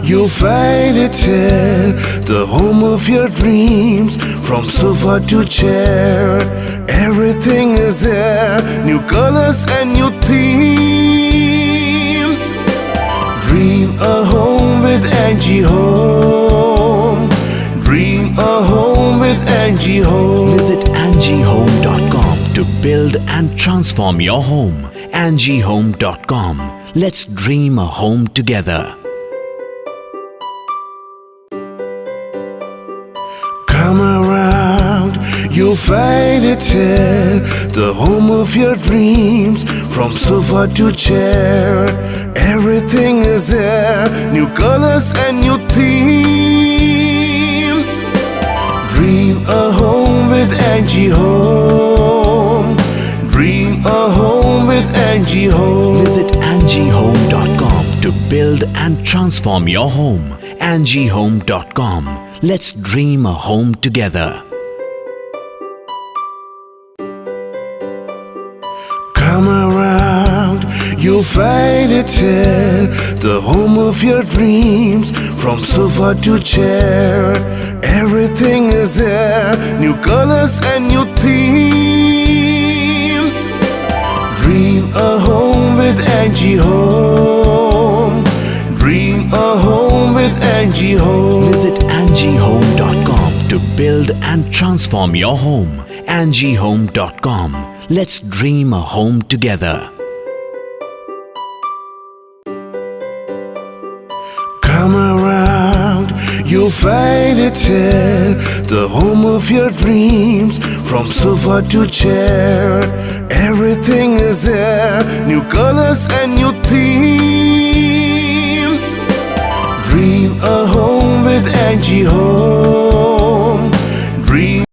you'll find it here, the home of your dreams. From sofa to chair, everything is there. New colors and new themes. Dream a home with Angie Home. Dream a home with Angie Home. Visit angiehome.com to build and transform your home. angiehome.com. Let's dream a home together. Come around, you'll find it here, the home of your dreams. From sofa to chair, everything is there. New colors and new themes. Dream a home with Angie Home. Dream a home with Angie Home. Visit angiehome.com to build and transform your home. angiehome.com. Let's dream a home together. Come around, you'll find it here, the home of your dreams. From sofa to chair, everything is there. New colors and new themes. Dream a home with Angie Home. Dream a home with Angie Home. Visit angiehome.com to build and transform your home. angiehome.com. Let's dream a home together. Come around, you'll find it here, the home of your dreams. From sofa to chair, everything is there. New colors and new themes. Dream a home with Angie Home.